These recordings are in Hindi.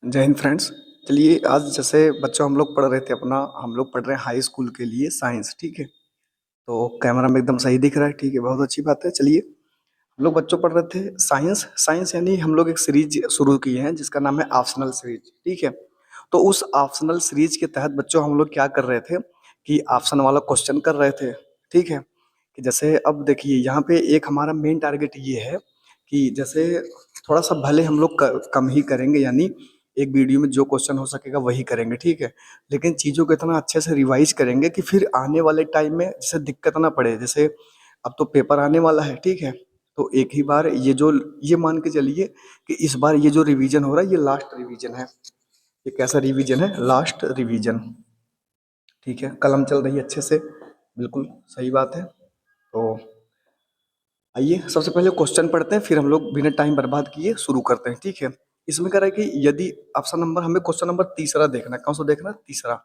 जय हिंद फ्रेंड्स। चलिए आज जैसे बच्चों हम लोग पढ़ रहे थे अपना हम लोग पढ़ रहे हैं हाई स्कूल के लिए साइंस। ठीक है, तो कैमरा में एकदम सही दिख रहा है। ठीक है, बहुत अच्छी बात है। चलिए हम लोग बच्चों पढ़ रहे थे साइंस साइंस यानी हम लोग एक सीरीज शुरू किए हैं जिसका नाम है ऑप्शनल सीरीज। ठीक है, तो उस ऑप्शनल सीरीज के तहत बच्चों हम लोग क्या कर रहे थे कि ऑप्शन वाला क्वेश्चन कर रहे थे। ठीक है, कि जैसे अब देखिए यहाँ पे एक हमारा मेन टारगेट ये है कि जैसे थोड़ा सा भले हम लोग कम ही करेंगे, यानी एक वीडियो में जो क्वेश्चन हो सकेगा वही करेंगे। ठीक है, लेकिन चीज़ों को इतना अच्छे से रिवाइज करेंगे कि फिर आने वाले टाइम में जैसे दिक्कत ना पड़े। जैसे अब तो पेपर आने वाला है। ठीक है, तो एक ही बार ये मान के चलिए कि इस बार ये जो रिवीजन हो रहा है ये लास्ट रिवीजन है। ये कैसा रिवीजन है? Last revision. ठीक है, कलम चल रही है अच्छे से, बिल्कुल सही बात है। तो आइए सबसे पहले क्वेश्चन पढ़ते हैं, फिर हम लोग बिना टाइम बर्बाद किए शुरू करते हैं। ठीक है, इसमें कह रहा है कि यदि ऑप्शन नंबर हमें क्वेश्चन नंबर तीसरा देखना है। कौन सा देखना है? तीसरा।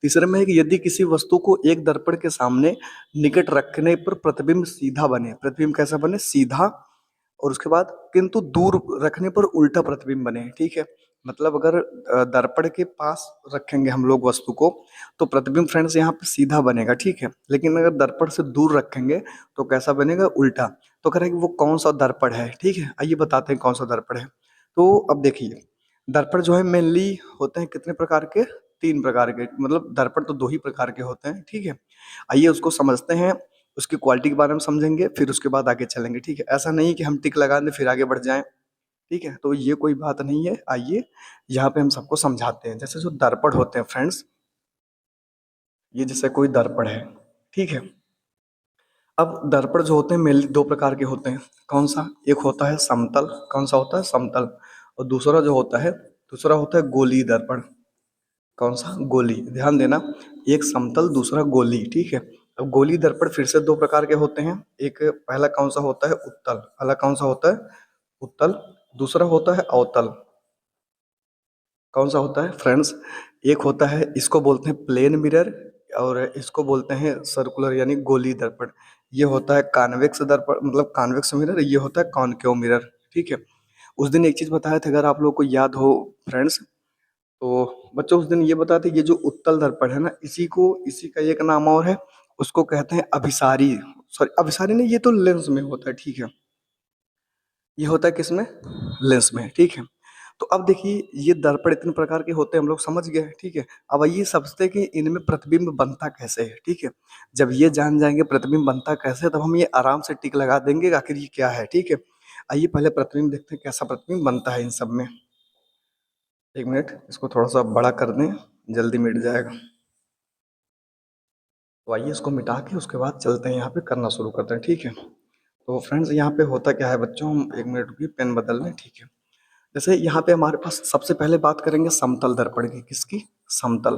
तीसरे में है कि यदि किसी वस्तु को एक दर्पण के सामने निकट रखने पर प्रतिबिंब सीधा बने। प्रतिबिंब कैसा बने? सीधा। और उसके बाद किंतु दूर रखने पर उल्टा प्रतिबिंब बने। ठीक है, मतलब अगर दर्पण के पास रखेंगे हम लोग वस्तु को तो प्रतिबिंब फ्रेंड्स यहाँ पे सीधा बनेगा। ठीक है, लेकिन अगर दर्पण से दूर रखेंगे तो कैसा बनेगा? उल्टा। तो कह रहे हैं कि वो कौन सा दर्पण है। ठीक है, आइए बताते हैं कौन सा दर्पण है। तो अब देखिए, दर्पण जो है मेनली होते हैं कितने प्रकार के? तीन प्रकार के, मतलब दर्पण तो दो ही प्रकार के होते हैं। ठीक है, आइए उसको समझते हैं, उसकी क्वालिटी के बारे में समझेंगे, फिर उसके बाद आगे चलेंगे। ठीक है, ऐसा नहीं कि हम टिक लगा दें फिर आगे बढ़ जाएं। ठीक है, तो ये कोई बात नहीं है। आइए यहाँ पे हम सबको समझाते हैं। जैसे जो दर्पण होते हैं फ्रेंड्स, ये जैसे कोई दर्पण है। ठीक है, अब दर्पण जो होते हैं मेनली दो प्रकार के होते हैं। कौन सा? एक होता है समतल। कौन सा होता है? समतल। और दूसरा जो होता है, दूसरा होता है गोलीय दर्पण। कौन सा? गोली। ध्यान देना, एक समतल दूसरा गोली। ठीक है, अब गोली दर्पण फिर से दो प्रकार के होते हैं। एक पहला कौन सा होता है? उत्तल। पहला कौन सा होता है? उत्तल। दूसरा होता है अवतल। कौन सा होता है फ्रेंड्स? एक होता है, इसको बोलते हैं प्लेन मिरर, और इसको बोलते हैं सर्कुलर यानी गोली दर्पण। ये होता है कॉन्वेक्स दर्पण, मतलब कॉन्वेक्स मिरर। ये होता है कॉनकेव मिरर। ठीक है, उस दिन एक चीज बताया था, अगर आप लोगों को याद हो फ्रेंड्स, तो बच्चों उस दिन ये बताया था, ये जो उत्तल दर्पण है ना, इसी का एक नाम और है, उसको कहते हैं अभिसारी। सॉरी, अभिसारी नहीं, ये तो लेंस में होता है। ठीक है, ये होता है किसमें? लेंस में। ठीक है, तो अब देखिए ये दर्पण इतने प्रकार के होते हैं, हम लोग समझ गए हैं। ठीक है, अब आइए समझते हैं कि इनमें प्रतिबिंब बनता कैसे है। ठीक है, जब ये जान जाएंगे प्रतिबिंब बनता कैसे है, तब हम ये आराम से टिक लगा देंगे आखिर ये क्या है। ठीक है, आइए पहले प्रतिबिंब देखते हैं कैसा प्रतिबिंब बनता है इन सब में। एक मिनट, इसको थोड़ा सा बड़ा कर दें, जल्दी मिट जाएगा। तो आइए इसको मिटा के उसके बाद चलते हैं, यहाँ पे करना शुरू करते हैं। ठीक है, तो फ्रेंड्स यहाँ पे होता क्या है बच्चों, हम एक मिनट रुकिए पेन बदल लें। ठीक है, जैसे यहाँ पे हमारे पास सबसे पहले बात करेंगे समतल दर्पण की। किसकी? समतल।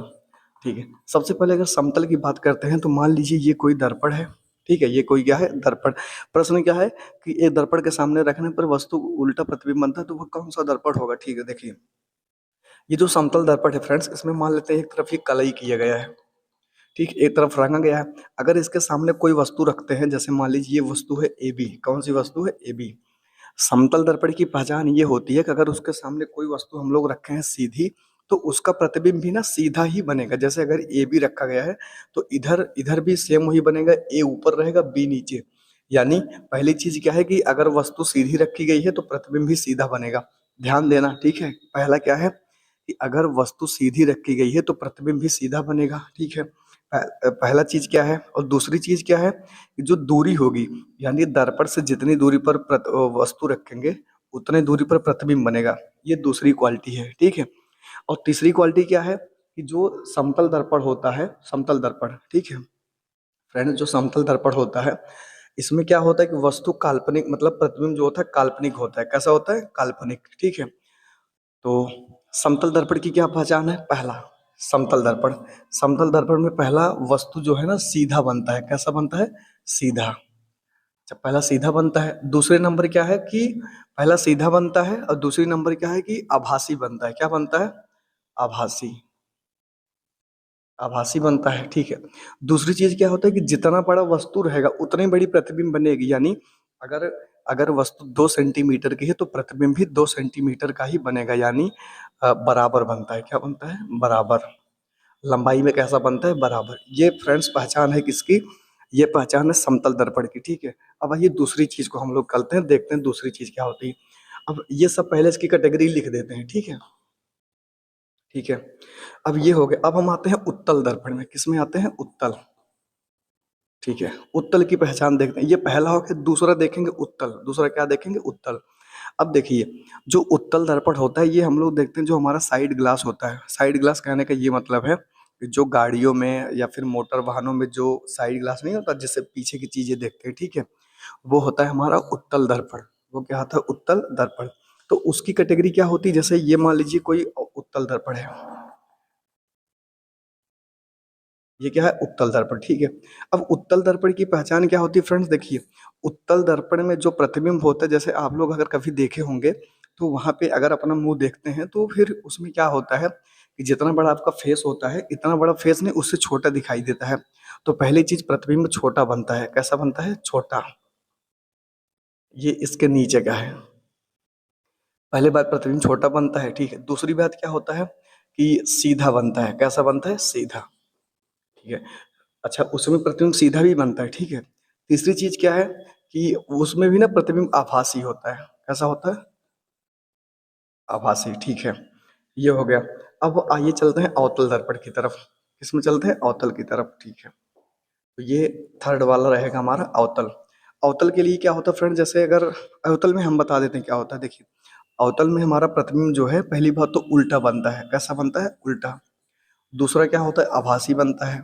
ठीक है, सबसे पहले अगर समतल की बात करते हैं तो मान लीजिए ये कोई दर्पण है। ठीक है, ये कोई क्या है? दर्पण। प्रश्न क्या है कि एक दर्पण के सामने रखने पर वस्तु उल्टा प्रतिबिंब बनता है, तो वह कौन सा दर्पण होगा? ठीक है, देखिए ये जो समतल दर्पण है फ्रेंड्स, इसमें मान लेते हैं एक तरफ ये कलई किया गया है। ठीक, एक तरफ रंगा गया है। अगर इसके सामने कोई वस्तु रखते हैं, जैसे मान लीजिए ये वस्तु है ए बी। कौन सी वस्तु है? A B. समतल दर्पण की पहचान ये होती है कि अगर उसके सामने कोई वस्तु हम लोग रखे हैं सीधी, तो उसका प्रतिबिंब भी ना सीधा ही बनेगा। जैसे अगर ए बी रखा गया है तो इधर इधर भी सेम वही बनेगा, ए ऊपर रहेगा बी नीचे। यानी पहली चीज क्या है कि अगर वस्तु सीधी रखी गई है तो प्रतिबिंब भी सीधा बनेगा। ध्यान देना। ठीक है, पहला क्या है कि अगर वस्तु सीधी रखी गई है तो प्रतिबिंब भी सीधा बनेगा। ठीक है, पहला चीज क्या है। और दूसरी चीज क्या है कि जो दूरी होगी, यानी दर्पण से जितनी दूरी पर वस्तु रखेंगे उतने दूरी पर प्रतिबिंब बनेगा। ये दूसरी क्वालिटी है। ठीक है, और तीसरी क्वालिटी क्या है कि जो समतल दर्पण होता है, समतल दर्पण। ठीक है फ्रेंड, जो समतल दर्पण होता है इसमें क्या होता है कि वस्तु काल्पनिक, मतलब प्रतिबिंब जो होता है काल्पनिक होता है। कैसा होता है? काल्पनिक। ठीक है, तो समतल दर्पण की क्या पहचान है? पहला, समतल दर्पण। समतल दर्पण में पहला वस्तु जो है ना सीधा बनता है। कैसा बनता है? सीधा। जब पहला सीधा बनता है, दूसरे नंबर क्या है कि पहला सीधा बनता है, और दूसरी नंबर क्या है कि आभासी बनता है। क्या बनता है? आभासी। आभासी बनता है। ठीक है, दूसरी चीज क्या होता है कि जितना बड़ा वस्तु रहेगा उतनी बड़ी प्रतिबिंब बनेगी। यानी अगर अगर वस्तु 2 सेंटीमीटर की है तो प्रतिबिंब भी 2 सेंटीमीटर का ही बनेगा। यानी बराबर बनता है। क्या बनता है? बराबर। लंबाई में कैसा बनता है? बराबर। ये फ्रेंड्स पहचान है किसकी? ये पहचान है समतल दर्पण की, ठीक है। अब आइए दूसरी चीज को हम लोग करते हैं, देखते हैं दूसरी चीज क्या होती है। अब ये सब पहले इसकी कैटेगरी लिख देते हैं, ठीक है। ठीक है, अब ये हो गया। अब हम आते हैं उत्तल दर्पण में। किस में आते हैं? उत्तल। ठीक है, उत्तल की पहचान देखते हैं। ये पहला हो गया। दूसरा देखेंगे उत्तल। दूसरा क्या देखेंगे? उत्तल। अब देखिए, जो उत्तल दर्पण होता है ये हम लोग देखते हैं जो हमारा साइड ग्लास होता है। साइड ग्लास कहने का ये मतलब है कि जो गाड़ियों में या फिर मोटर वाहनों में जो साइड ग्लास नहीं होता जिससे पीछे की चीजें देखते हैं, ठीक है, वो होता है हमारा उत्तल दर्पण। वो क्या होता है? उत्तल दर्पण। तो उसकी कैटेगरी क्या होती है? जैसे ये मान लीजिए कोई उत्तल दर्पण है। ये क्या है? उत्तल दर्पण, ठीक है। अब उत्तल दर्पण की पहचान क्या होती है फ्रेंड्स? देखिए, उत्तल दर्पण में जो प्रतिबिंब होता है, जैसे आप लोग अगर कभी देखे होंगे तो वहां पे अगर अपना मुंह देखते हैं तो फिर उसमें क्या होता है कि जितना बड़ा आपका फेस होता है, इतना बड़ा फेस नहीं, उससे छोटा दिखाई देता है। तो पहली चीज, प्रतिबिंब छोटा बनता है। कैसा बनता है? छोटा। ये इसके नीचे का है। पहली बात, प्रतिबिंब छोटा बनता है, ठीक है। दूसरी बात क्या होता है कि सीधा बनता है। कैसा बनता है? सीधा। ठीक है। अच्छा, उसमें प्रतिबिंब सीधा भी बनता है, ठीक है। तीसरी चीज क्या है कि उसमें भी ना प्रतिबिंब आभासी होता है। कैसा होता है? आभासी, ठीक है। ये हो गया। अब आइए चलते हैं अवतल दर्पण की तरफ। किसमें चलते हैं? अवतल की तरफ, ठीक है। तो ये थर्ड वाला रहेगा हमारा अवतल। अवतल के लिए क्या होता है फ्रेंड? जैसे अगर अवतल में हम बता देते हैं क्या होता है। देखिए, अवतल में हमारा प्रतिबिंब जो है, पहली बात तो उल्टा बनता है। कैसा बनता है? उल्टा। दूसरा क्या होता है? आभासी बनता है,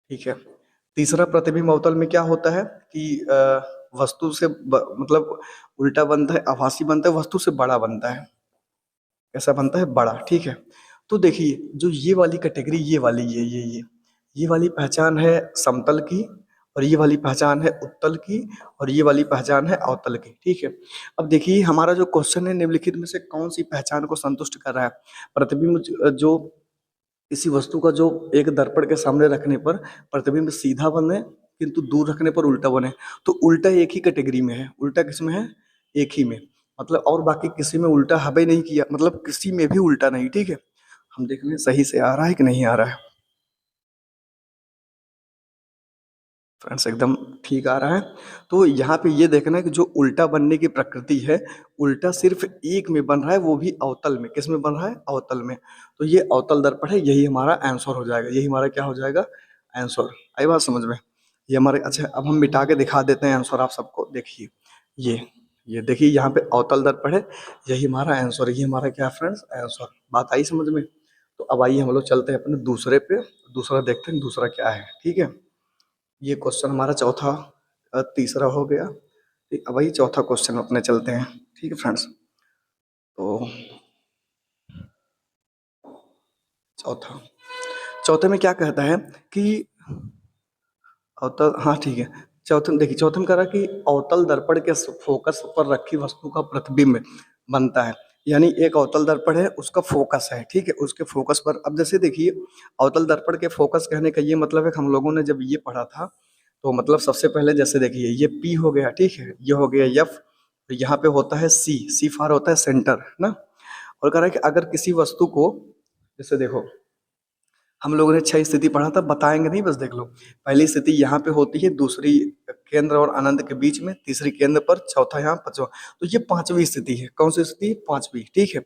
ठीक है। तीसरा प्रतिबिंब अवतल में क्या होता है कि वस्तु से मतलब उल्टा बनता है, आभासी बनता है, वस्तु से बड़ा बनता है। कैसा बनता है? बड़ा, ठीक है। तो देखिए, जो ये वाली कैटेगरी, ये वाली, ये वाली पहचान है समतल की, और ये वाली पहचान है उत्तल की, और ये वाली पहचान है अवतल की, ठीक है। अब देखिए, हमारा जो क्वेश्चन है, निम्नलिखित में से कौन सी पहचान को संतुष्ट कर रहा है? प्रतिबिंब जो किसी वस्तु का जो एक दर्पण के सामने रखने पर प्रतिबिंब सीधा बने किंतु दूर रखने पर उल्टा बने, तो उल्टा एक ही कैटेगरी में है। उल्टा किस में है? एक ही में। मतलब और बाकी किसी में उल्टा हबे नहीं किया, मतलब किसी में भी उल्टा नहीं, ठीक है। हम देख लें सही से आ रहा है कि नहीं आ रहा है। फ्रेंड्स एकदम ठीक आ रहा है। तो यहाँ पे ये देखना है कि जो उल्टा बनने की प्रकृति है, उल्टा सिर्फ एक में बन रहा है, वो भी अवतल में। किस में बन रहा है? अवतल में। तो ये अवतल दर्पण है, यही हमारा आंसर हो जाएगा। यही हमारा क्या हो जाएगा? आंसर। आई बात समझ में? ये हमारे, अच्छा अब हम मिटा के दिखा देते हैं आंसर आप सबको। देखिए, ये ये देखिए, यहाँ पे अवतल दर्पण है, यही हमारा आंसर। ये हमारा क्या फ्रेंड्स? आंसर। बात आई समझ में? तो अब आइए हम लोग चलते हैं अपने दूसरे पे। दूसरा देखते हैं दूसरा क्या है, ठीक है। ये क्वेश्चन हमारा चौथा, तीसरा हो गया। ठीक, अब वही चौथा क्वेश्चन अपने चलते हैं, ठीक है फ्रेंड्स। तो चौथा, चौथे में क्या कहता है कि अवतल, हाँ ठीक है। चौथे में देखिए, चौथे में कह रहा है कि अवतल दर्पण के फोकस पर रखी वस्तु का प्रतिबिंब बनता है। यानी एक अवतल दर्पण है, उसका फोकस है, ठीक है। उसके फोकस पर, अब जैसे देखिए, अवतल दर्पण के फोकस कहने का ये मतलब है कि हम लोगों ने जब ये पढ़ा था, तो मतलब सबसे पहले जैसे देखिए, ये पी हो गया, ठीक है, ये हो गया एफ, तो यहाँ पे होता है सी। सी फार होता है सेंटर, है ना। और कह रहा है कि अगर किसी वस्तु को, जैसे देखो, हम लोगों ने 6 स्थिति पढ़ा था, बताएंगे नहीं, बस देख लो। पहली स्थिति यहाँ पे होती है, दूसरी केंद्र और अनंत के बीच में, तीसरी केंद्र पर, चौथा यहाँ, पांचवा। तो ये पांचवी स्थिति है। कौन सी स्थिति? पांचवी, ठीक है।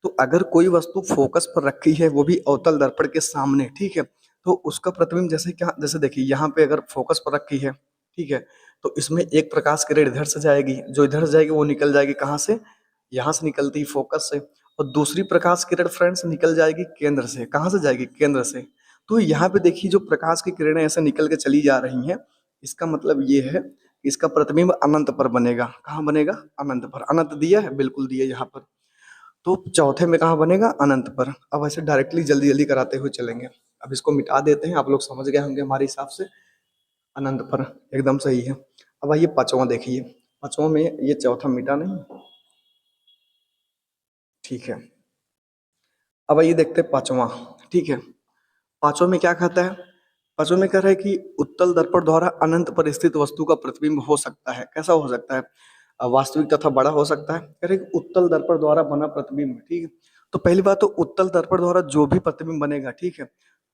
तो अगर कोई वस्तु फोकस पर रखी है, वो भी अवतल दर्पण के सामने, ठीक है, तो उसका प्रतिबिंब जैसे क्या, जैसे देखिए यहाँ पे अगर फोकस पर रखी है, ठीक है, तो इसमें एक प्रकाश किरण इधर से जाएगी, जो इधर से जाएगी वो निकल जाएगी कहाँ से? यहाँ से निकलती है फोकस से। और दूसरी प्रकाश किरण फ्रेंड्स निकल जाएगी केंद्र से। कहाँ से जाएगी? केंद्र से। तो यहाँ पे देखिए, जो प्रकाश की किरणें ऐसे निकल के चली जा रही हैं, इसका मतलब ये है कि इसका प्रतिबिंब अनंत पर बनेगा। कहाँ बनेगा? अनंत पर। अनंत दिया है, बिल्कुल दिया है यहाँ पर। तो चौथे में कहाँ बनेगा? अनंत पर। अब ऐसे डायरेक्टली जल्दी जल्दी कराते हुए चलेंगे। अब इसको मिटा देते हैं, आप लोग समझ गए होंगे हमारे हिसाब से। अनंत पर एकदम सही है। अब आइए पांचवा देखिए। पांचवा में ये चौथा मिटा नहीं, ठीक है। अब आइए देखते हैं पांचवा, ठीक है। पांचवा में क्या कहता है? पांचवा में कह रहा है कि उत्तल दर्पण द्वारा अनंत पर स्थित वस्तु का प्रतिबिंब हो सकता है। कैसा हो सकता है? वास्तविक तथा बड़ा हो सकता है। कह रहे कि उत्तल दर्पण द्वारा बना प्रतिबिंब, ठीक है। तो पहली बात तो उत्तल दर्पण द्वारा जो भी प्रतिबिंब बनेगा, ठीक है,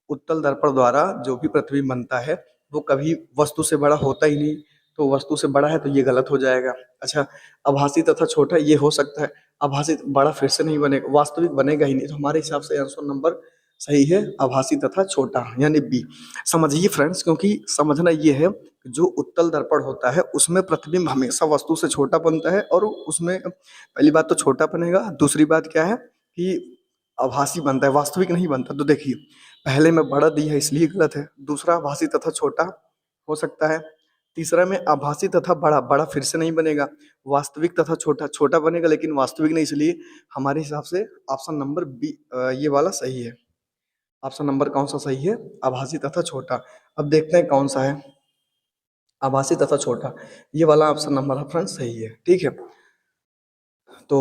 उत्तल दर्पण द्वारा जो भी प्रतिबिंब बनता है वो कभी वस्तु से बड़ा होता ही नहीं। तो वस्तु से बड़ा है तो ये गलत हो जाएगा। अच्छा, आभासी तथा छोटा ये हो सकता है, आभासी बड़ा फिर से नहीं बनेगा, वास्तविक बनेगा ही नहीं। तो हमारे हिसाब से आंसर नंबर सही है, आभासी तथा छोटा, यानी बी। समझिए फ्रेंड्स, क्योंकि समझना ये है कि जो उत्तल दर्पण होता है उसमें प्रतिबिंब हमेशा वस्तु से छोटा बनता है, और उसमें पहली बात तो छोटा बनेगा, दूसरी बात क्या है कि आभासी बनता है, वास्तविक नहीं बनता। तो देखिए, पहले में बड़ा दी है इसलिए गलत है, दूसरा आभासी तथा छोटा हो सकता है, तीसरा में आभासी तथा बड़ा, बड़ा फिर से नहीं बनेगा, वास्तविक तथा छोटा, छोटा बनेगा लेकिन वास्तविक नहीं, इसलिए हमारे हिसाब से ऑप्शन नंबर बी ये वाला सही है। ऑप्शन नंबर कौन सा सही है? आभासी तथा छोटा। अब देखते हैं कौन सा है आभासी तथा छोटा। ये वाला ऑप्शन नंबर है फ्रेंड्स सही है, ठीक है। तो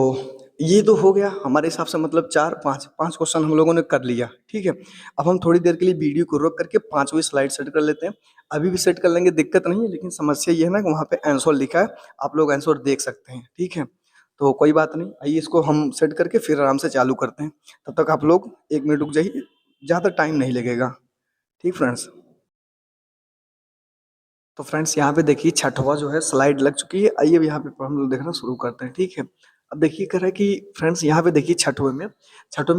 ये तो हो गया हमारे हिसाब से, मतलब चार पाँच पाँच क्वेश्चन हम लोगों ने कर लिया, ठीक है। अब हम थोड़ी देर के लिए वीडियो को रोक करके पांचवी स्लाइड सेट कर लेते हैं। अभी भी सेट कर लेंगे, दिक्कत नहीं है, लेकिन समस्या ये है ना कि वहाँ पे आंसर लिखा है, आप लोग आंसर देख सकते हैं, ठीक है। तो कोई बात नहीं, आइए इसको हम सेट करके फिर आराम से चालू करते हैं। तब तक आप लोग 1 मिनट रुक जाइए, ज़्यादा टाइम नहीं लगेगा, ठीक फ्रेंड्स। तो फ्रेंड्स यहाँ पे देखिए छठवा जो है स्लाइड लग चुकी है। आइए अब यहाँ पे हम लोग देखना शुरू करते हैं, ठीक है। अब देखिए कह रहा है कि फ्रेंड्स यहाँ पे देखिए छठवें में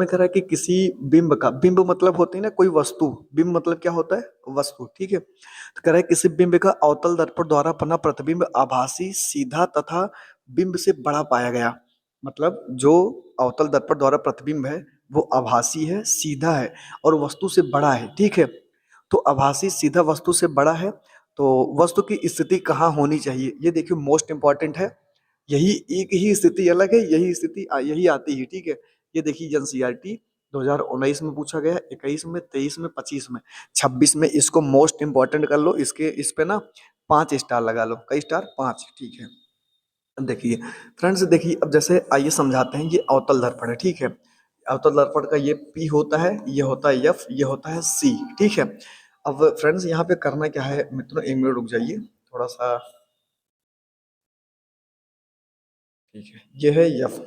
कह रहा है कि किसी बिंब का, बिंब मतलब होती है ना कोई वस्तु, बिंब मतलब क्या होता है? वस्तु, ठीक है। तो कह रहा है किसी बिंब का अवतल दर्पण द्वारा बना प्रतिबिंब आभासी, सीधा तथा बिंब से बड़ा पाया गया। मतलब जो अवतल दर्पण द्वारा प्रतिबिंब है वो आभासी है, सीधा है और वस्तु से बड़ा है, ठीक है। तो आभासी सीधा वस्तु से बड़ा है, तो वस्तु की स्थिति कहाँ होनी चाहिए, ये देखिए मोस्ट इंपॉर्टेंट है। यही एक ही स्थिति अलग है, यही स्थिति यही आती है, ठीक है। ये देखिए एनसीईआरटी 2019 में पूछा गया है, 21 में, 23 में, 25 में, 26 में। इसको मोस्ट इंपॉर्टेंट कर लो, इसके इस पे ना 5 स्टार लगा लो। कई स्टार? 5, ठीक है। अब देखिए फ्रेंड्स, देखिए अब जैसे आइए समझाते हैं। ये अवतल दर्पण है, ठीक है। अवतल दर्पण का ये पी होता है, ये होता है एफ, ये होता है सी, ठीक है। अब फ्रेंड्स यहाँ पे करना क्या है मित्रों, 1 मिनट रुक जाइए थोड़ा सा, ठीक है। ये है यफ,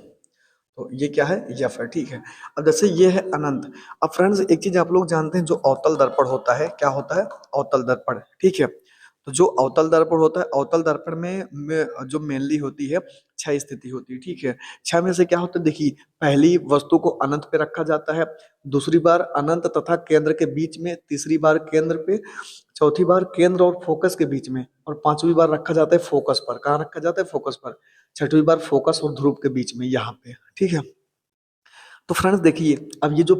तो ये क्या है? यफ है, ठीक है। अब जैसे ये है अनंत। अब फ्रेंड्स एक चीज आप लोग जानते हैं, जो अवतल दर्पण होता है, क्या होता है? अवतल दर्पण, ठीक है। तो जो अवतल दर्पण होता है, अवतल दर्पण में जो मेनली होती है 6 स्थिति होती है, ठीक है। 6 में से क्या होता है? देखिए, पहली वस्तु को अनंत पे रखा जाता है, दूसरी बार अनंत तथा केंद्र के बीच में, तीसरी बार केंद्र पे, चौथी बार केंद्र और फोकस के बीच में, और पांचवी बार रखा जाता है फोकस पर। कहाँ रखा जाता है? फोकस पर। छठवीं बार फोकस और ध्रुव के बीच में, यहाँ पे, ठीक है। तो फ्रेंड्स देखिए, अब ये जो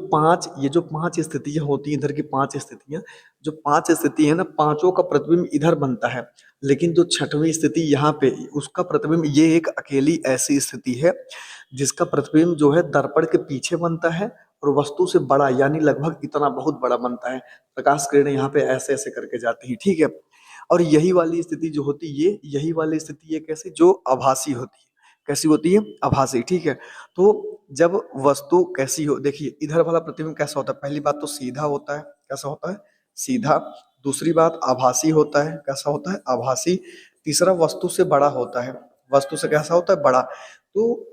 पांच स्थितियां होती हैं, इधर की 5 स्थितियां, जो 5 स्थिति है ना, पांचों का प्रतिबिंब इधर बनता है। लेकिन जो छठवीं स्थिति यहाँ पे, उसका प्रतिबिंब, ये एक अकेली ऐसी स्थिति है जिसका प्रतिबिंब जो है दर्पण के पीछे बनता है और वस्तु से बड़ा, यानी लगभग इतना बहुत बड़ा बनता है। प्रकाश किरणें यहाँ पे ऐसे ऐसे करके जाती है, ठीक है। और यही वाली स्थिति जो होती है, यही वाली स्थिति ये कैसी, जो आभासी होती है। कैसी होती है? आभासी, ठीक है। तो जब वस्तु कैसी हो, देखिए इधर वाला प्रतिबिंब कैसा होता है? पहली बात तो सीधा होता है। कैसा होता है? सीधा। दूसरी बात आभासी होता है। कैसा होता है? आभासी। तीसरा वस्तु से बड़ा होता है। वस्तु से कैसा होता है? बड़ा। तो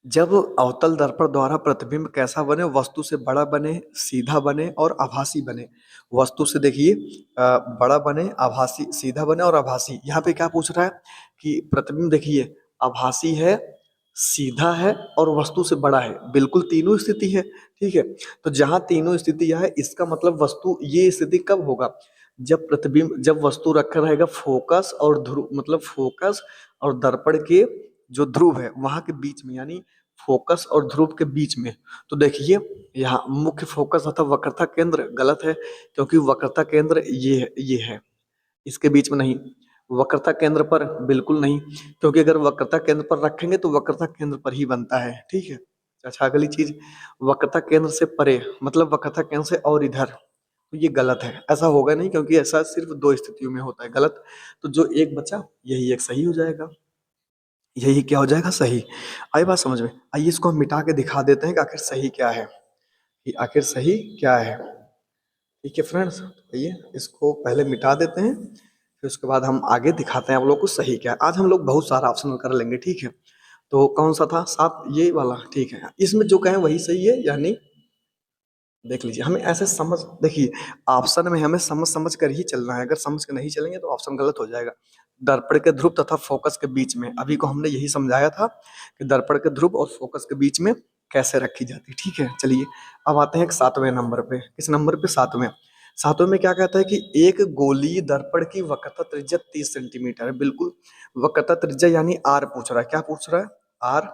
जब अवतल दर्पण द्वारा प्रतिबिंब कैसा बने? वस्तु से बड़ा बने, सीधा बने और आभासी बने। वस्तु से देखिए बड़ा बने, आभासी, सीधा बने और आभासी। यहाँ पे क्या पूछ रहा है कि प्रतिबिंब देखिए आभासी है, सीधा है और वस्तु से बड़ा है। बिल्कुल तीनों स्थिति है, ठीक है। तो जहां तीनों स्थितियां है, इसका मतलब वस्तु, ये स्थिति कब होगा? जब प्रतिबिंब, जब वस्तु रखा रहेगा फोकस और ध्रुव, मतलब फोकस और दर्पण के जो ध्रुव है वहां के बीच में, यानी फोकस और ध्रुव के बीच में। तो देखिए यहाँ मुख्य फोकस अथवा वक्रता केंद्र गलत है, क्योंकि वक्रता केंद्र ये है, इसके बीच में नहीं। वक्रता केंद्र पर बिल्कुल नहीं, क्योंकि अगर वक्रता केंद्र पर रखेंगे तो वक्रता केंद्र पर ही बनता है, ठीक है। अच्छा, अगली चीज, वक्रता केंद्र से परे, मतलब वक्रता केंद्र से और इधर, तो ये गलत है। ऐसा होगा नहीं, क्योंकि ऐसा सिर्फ 2 स्थितियों में होता है गलत। तो जो एक बचा यही एक सही हो जाएगा, यही क्या हो जाएगा? सही। आई बात समझ में? आइए इसको हम मिटा के दिखा देते हैं कि आखिर सही क्या है, कि आखिर सही क्या है, ठीक है फ्रेंड्स। आइए इसको पहले मिटा देते हैं, फिर उसके बाद हम आगे दिखाते हैं आप लोग को सही क्या है। आज हम लोग बहुत सारा ऑप्शनल कर लेंगे, ठीक है। तो कौन सा था 7, ये वाला, ठीक है। इसमें जो कहें वही सही है, यानी देख लीजिए, हमें ऐसे समझ, देखिए ऑप्शन में हमें समझ समझ कर ही चलना है, अगर समझ के नहीं चलेंगे तो ऑप्शन गलत हो जाएगा। दर्पण के ध्रुव तथा फोकस के बीच में, अभी को हमने यही समझाया था कि दर्पण के ध्रुव और फोकस के बीच में कैसे रखी जाती, ठीक है। चलिए अब आते हैं 7वें नंबर पे। किस नंबर पे? 7वें। 7वें में क्या कहता है कि एक गोलीय दर्पण की वक्रता त्रिज्या 30 सेंटीमीटर है। बिल्कुल, वक्रता त्रिज्या यानी आर पूछ रहा है। क्या पूछ रहा है? आर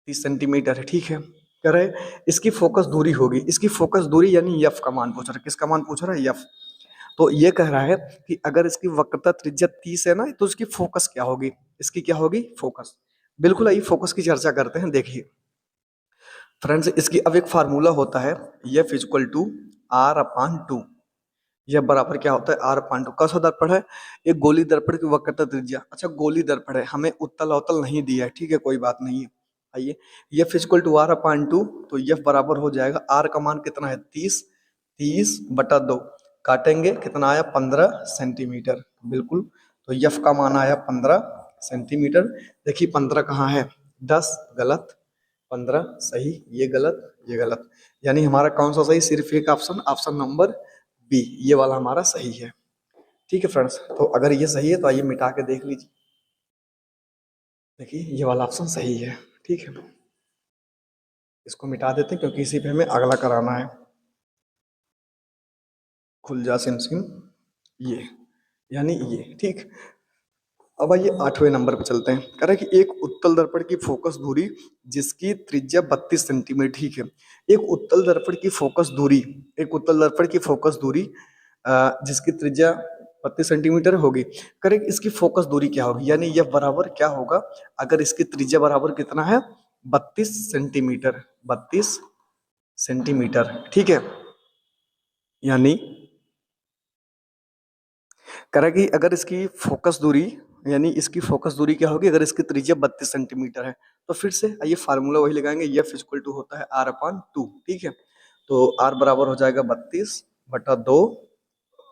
30 सेंटीमीटर है, ठीक है। कह रहे इसकी फोकस दूरी होगी, इसकी फोकस दूरी यानी एफ का मान पूछ रहा है। किसका मान पूछ रहा है? एफ। तो ये कह रहा है कि अगर इसकी वक्रता त्रिज्या 30 है ना, तो इसकी फोकस क्या होगी? इसकी क्या होगी? फोकस। बिल्कुल, आइए फोकस की चर्चा करते हैं। देखिए फ्रेंड्स, इसकी अब एक फार्मूला होता है, F equal to R upon two. यह बराबर क्या होता है? R upon two. कौन सा दर्पण है? एक गोली दर्पण की वक्रता त्रिज्या। अच्छा, गोली दर्पण है, हमें उत्तल अवतल नहीं दिया है, ठीक है, कोई बात नहीं है। आइए, F equal to R upon two, तो एफ बराबर हो जाएगा, आर का मान कितना है? 30, 30/2, काटेंगे कितना आया? 15 सेंटीमीटर। बिल्कुल, तो एफ का मान आया 15 सेंटीमीटर। देखिए 15 कहाँ है? 10 गलत, 15 सही, ये गलत, ये गलत। यानी हमारा कौन सा सही? सिर्फ एक ऑप्शन, ऑप्शन नंबर बी, ये वाला हमारा सही है, ठीक है फ्रेंड्स। तो अगर ये सही है तो आइए मिटा के देख लीजिए। देखिए ये वाला ऑप्शन सही है, ठीक है। इसको मिटा देते हैं क्योंकि इसी पे हमें अगला कराना है। खुल जा सिम सिम, ये यानी ये, ठीक। अब आइए 8वें नंबर पे चलते हैं। कह रहा है कि एक उत्तल दर्पण की फोकस दूरी जिसकी त्रिज्या 32 सेंटीमीटर, ठीक है। एक उत्तल दर्पण की फोकस दूरी, एक उत्तल दर्पण की फोकस दूरी जिसकी त्रिज्या 32 सेंटीमीटर होगी। करेक्ट, इसकी फोकस दूरी क्या होगी? यानी यह बराबर क्या होगा अगर इसकी त्रिज्या बराबर कितना है? 32 सेंटीमीटर, 32 सेंटीमीटर, ठीक है। यानी करा कि अगर इसकी फोकस दूरी, यानी इसकी फोकस दूरी क्या होगी अगर इसकी त्रिज्या 32 सेंटीमीटर है? तो फिर से आइए फार्मूला वही लगाएंगे, एफ इक्वल टू होता है आर अपान टू, ठीक है। तो आर बराबर हो जाएगा 32/2,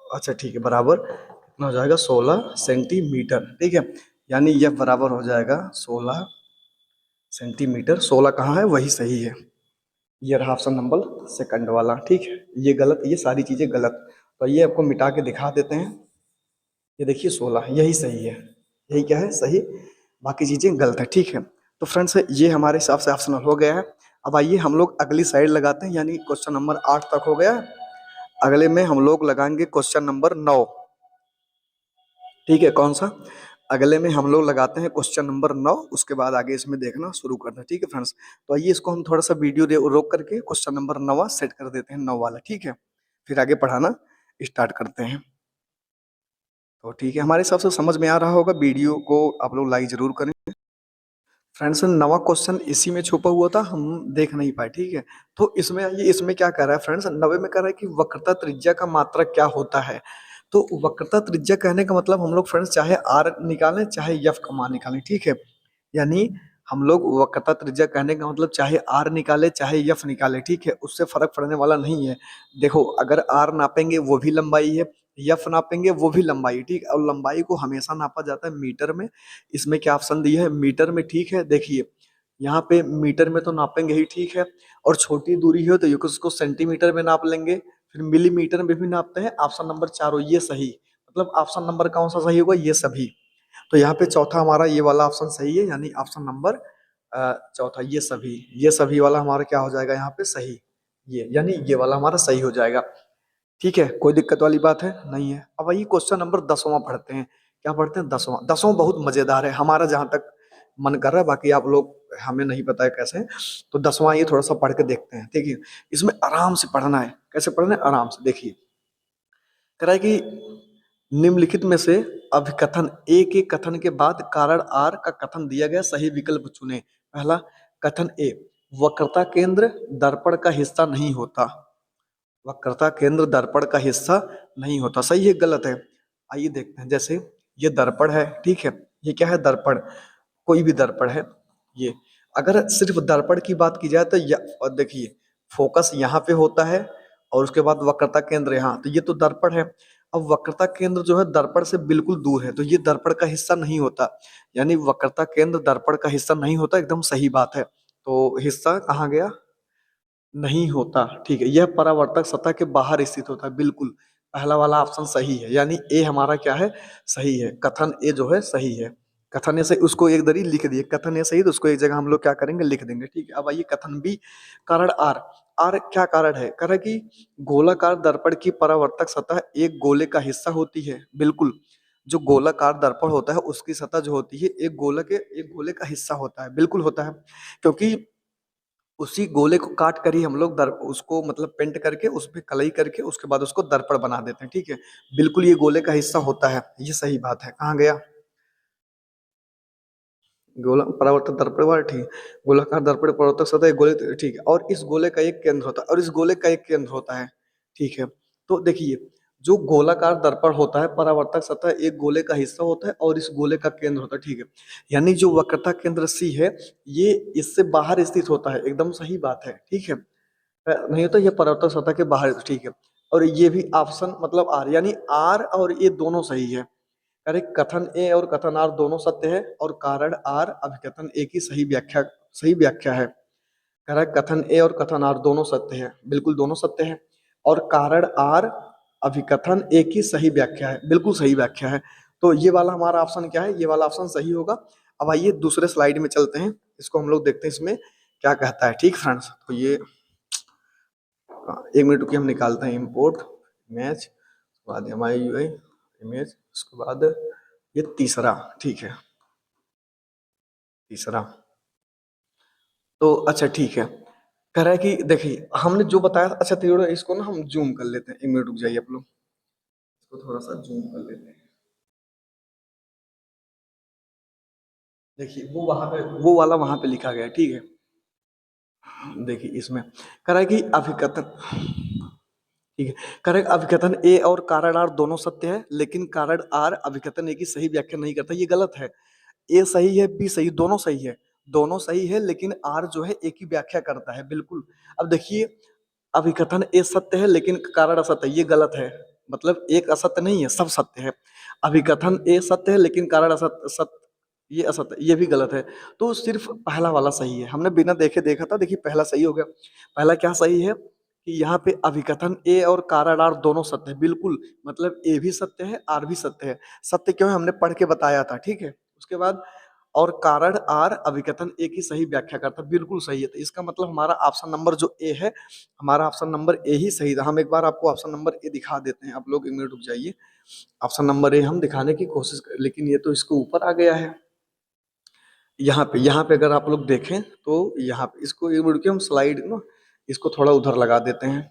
अच्छा ठीक है, बराबर कितना हो जाएगा? 16 सेंटीमीटर, ठीक है। यानी यह बराबर हो जाएगा 16 सेंटीमीटर। 16 कहाँ है? वही सही है। ये रहा ऑप्शन नंबर सेकंड वाला, ठीक है। ये गलत, ये सारी चीजें गलत। तो ये आपको मिटा के दिखा देते हैं। ये देखिए 16 यही सही है, यही क्या है? सही, बाकी चीजें गलत है, ठीक है। तो फ्रेंड्स ये हमारे हिसाब से ऑप्शनल हो गया है। अब आइए हम लोग अगली साइड लगाते हैं, यानी क्वेश्चन नंबर 8 तक हो गया। अगले में हम लोग लगाएंगे क्वेश्चन नंबर 9, ठीक है। कौन सा? अगले में हम लोग लगाते हैं क्वेश्चन नंबर 9, उसके बाद आगे इसमें देखना शुरू करते हैं, ठीक है फ्रेंड्स। तो आइए इसको हम थोड़ा सा वीडियो रोक करके क्वेश्चन नंबर 9 सेट कर देते हैं, 9 वाला, ठीक है। फिर आगे पढ़ाना स्टार्ट करते हैं। तो ठीक है, हमारे हिसाब से समझ में आ रहा होगा। वीडियो को आप लोग लाइक जरूर करें। फ्रेंड्स नवा क्वेश्चन इसी में छुपा हुआ था, हम देख नहीं पाए, ठीक है। तो इसमें ये, इसमें क्या कर रहा है फ्रेंड्स? 90 में कह रहा है कि वक्रता त्रिज्या का मात्रक क्या होता है। तो वक्रता त्रिज्या कहने का मतलब हम लोग फ्रेंड्स चाहे आर निकालें चाहे एफ का मान निकालें, ठीक है। यानी हम लोग वक्रता त्रिज्या कहने का मतलब चाहे आर निकाले चाहे एफ निकाले, ठीक है, उससे फर्क पड़ने वाला नहीं है। देखो अगर आर नापेंगे वो भी लंबाई है, एफ नापेंगे वो भी लंबाई, ठीक। और लंबाई को हमेशा नापा जाता है मीटर में। इसमें क्या ऑप्शन दिया है? मीटर में, ठीक है। देखिए यहाँ पे मीटर में तो नापेंगे ही, ठीक है। और छोटी दूरी हो तो ये उसको सेंटीमीटर में नाप लेंगे, फिर मिलीमीटर में भी नापते हैं। ऑप्शन नंबर 4 हो ये सही, मतलब ऑप्शन नंबर कौन सा सही होगा? ये सभी। तो यहाँ पे चौथा हमारा ये वाला ऑप्शन सही है, यानी ऑप्शन नंबर चौथा, ये सभी वाला हमारा क्या हो जाएगा यहाँ पे? सही। ये यानी ये वाला हमारा सही हो जाएगा, ठीक है। कोई दिक्कत वाली बात है? नहीं है। अब वही क्वेश्चन नंबर 10वां पढ़ते हैं। क्या पढ़ते हैं? 10वां। 10वां बहुत मजेदार है, हमारा जहां तक मन कर रहा है, बाकी आप लोग, हमें नहीं पता है कैसे। तो 10वां ये थोड़ा सा पढ़ के देखते हैं, देखिए। इसमें आराम से पढ़ना है। कैसे पढ़ना है? आराम से। देखिए कह रहा है कि निम्नलिखित में से अभिकथन ए के कथन के बाद कारण आर का कथन दिया गया, सही विकल्प चुने। पहला कथन ए, वक्रता केंद्र दर्पण का हिस्सा नहीं होता। वक्रता केंद्र दर्पण का हिस्सा नहीं होता, सही है गलत है? आइए देखते हैं। जैसे ये दर्पण है, ठीक है। ये क्या है? दर्पण, कोई भी दर्पण है ये। अगर सिर्फ दर्पण की बात की जाए तो और देखिए फोकस यहाँ पे होता है और उसके बाद वक्रता केंद्र यहाँ, तो ये तो दर्पण है। अब वक्रता केंद्र जो है दर्पण से बिल्कुल दूर है, तो ये दर्पण का हिस्सा नहीं होता, यानी वक्रता केंद्र दर्पण का हिस्सा नहीं होता, एकदम सही बात है। तो हिस्सा कहाँ गया, नहीं होता, ठीक है। यह परावर्तक सतह के बाहर स्थित होता है, बिल्कुल पहला वाला ऑप्शन सही है, यानी ए हमारा क्या है, सही है, कथन ए जो है सही है। कथन ए सही, उसको एक दरी लिख दिए, कथन ए सही, तो उसको एक जगह हम लोग क्या करेंगे, लिख देंगे, ठीक है। अब आइए कथन बी, कारण आर। आर क्या कारण है, कह रहा है कि गोलाकार दर्पण की परावर्तक सतह एक गोले का हिस्सा होती है, बिल्कुल। जो गोलाकार दर्पण होता है उसकी सतह जो होती है एक गोले का हिस्सा होता है, बिल्कुल होता है, क्योंकि उसी गोले को काट कर ही हम लोग उसको मतलब पेंट करके उसपे कलई करके उसके बाद उसको दर्पण बना देते हैं, ठीक है। बिल्कुल ये गोले का हिस्सा होता है, ये सही बात है। कहाँ गया, गोला परावर्तक दर्पण वाला, ठीक है। गोलाकार दर्पण परावर्तक सतह एक गोले, ठीक है, और इस गोले का एक केंद्र होता है, और इस गोले का एक केंद्र होता है, ठीक है। तो देखिए, जो गोलाकार दर्पण होता है परावर्तक सतह एक गोले का हिस्सा होता है और इस गोले का केंद्र होता है, ठीक है। यानी जो वक्रता केंद्र सी है, ये इससे बाहर स्थित होता है, एकदम सही बात है, ठीक है। नहीं होता, ये परावर्तक सतह के बाहर, ठीक है। और ये भी ऑप्शन मतलब आर, यानी आर और ये दोनों सही है। अरे कथन ए और कथन आर दोनों सत्य है, और कारण आर अभिकथन ए की सही व्याख्या है। कह रहा है कथन ए और कथन आर दोनों सत्य है, बिल्कुल दोनों सत्य है, और कारण आर अभिकथन ए की सही व्याख्या है, बिल्कुल सही व्याख्या है। तो ये वाला हमारा ऑप्शन क्या है, ये वाला ऑप्शन सही होगा। अब आइए दूसरे स्लाइड में चलते हैं, इसको हम लोग देखते हैं इसमें क्या कहता है, ठीक फ्रेंड्स। तो ये 1 मिनट रुकिए, हम निकालते हैं इम्पोर्ट इमेज, उसके बाद M I U I image, उसके बाद ये तीसरा, ठीक है, तीसरा। तो अच्छा ठीक है, कह रहा है कि देखिए हमने जो बताया था, अच्छा थोड़ा इसको ना हम जूम कर लेते हैं, 1 मिनट रुक जाइए आप लोग, इसको थोड़ा सा जूम कर लेते हैं। देखिए वो वहां पे, वो वाला वहां पे लिखा गया है, ठीक है। देखिए इसमें कह रहा है कि अभिकथन, ठीक है, कह रहा है अभिकथन ए और कारण आर दोनों सत्य है, लेकिन कारण आर अभिकथन ए की सही व्याख्या नहीं करता, ये गलत है। ए सही है, बी सही, दोनों सही है, दोनों सही है, लेकिन आर जो है ए की व्याख्या करता है, बिल्कुल। अब देखिए, अभिकथन ए सत्य है लेकिन कारण असत्य है, ये गलत है, मतलब एक असत्य नहीं है, सब सत्य है। अभिकथन ए सत्य है लेकिन कारण असत्य, ये असत्य, ये भी गलत है। तो सिर्फ पहला वाला सही है, हमने बिना देखे देखा था, देखिए पहला सही हो गया। पहला क्या सही है कि यहाँ पे अभिकथन ए और कारण आर दोनों सत्य है, बिल्कुल, मतलब ए भी सत्य है, आर भी सत्य है। सत्य क्यों है, हमने पढ़ के बताया था, ठीक है। उसके बाद और कारण आर अभिकथन ए की सही व्याख्या करता है, बिल्कुल सही है। तो इसका मतलब हमारा ऑप्शन नंबर जो ए है, हमारा ऑप्शन नंबर ए ही सही था। हम एक बार आपको ऑप्शन नंबर ए दिखा देते हैं, आप लोग 1 मिनट रुक जाइए। ऑप्शन नंबर ए हम दिखाने की कोशिश कर, लेकिन ये तो इसको ऊपर आ गया है। यहाँ पे अगर आप लोग देखें तो यहाँ पे इसको 1 मिनट की हम स्लाइड ना, इसको थोड़ा उधर लगा देते हैं।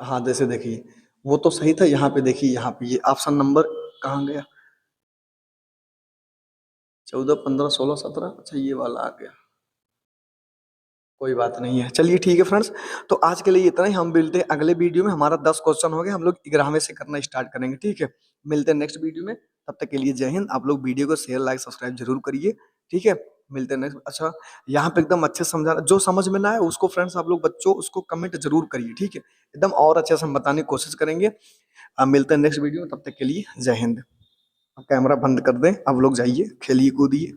हाँ जैसे देखिए, वो तो सही था, यहाँ पे देखिए, यहाँ पे ये ऑप्शन नंबर कहाँ गया, 14, 15, 16, 17, अच्छा ये वाला आ गया। कोई बात नहीं है, चलिए ठीक है फ्रेंड्स। तो आज के लिए इतना ही, हम मिलते हैं अगले वीडियो में। हमारा 10 क्वेश्चन हो गए, हम लोग 11वें से करना स्टार्ट करेंगे, ठीक है। मिलते हैं नेक्स्ट वीडियो में, तब तक के लिए जय हिंद। आप लोग वीडियो को शेयर लाइक सब्सक्राइब जरूर करिए, ठीक है। मिलते हैं नेक्स्ट, अच्छा यहाँ पे एकदम अच्छे से समझा, जो समझ में ना आए उसको फ्रेंड्स आप लोग बच्चों उसको कमेंट जरूर करिए, ठीक है। एकदम और अच्छे से हम बताने की कोशिश करेंगे। अब मिलते हैं नेक्स्ट वीडियो में, तब तक के लिए जय हिंद। अब कैमरा बंद कर दें, अब लोग जाइए खेलिए कूदिए।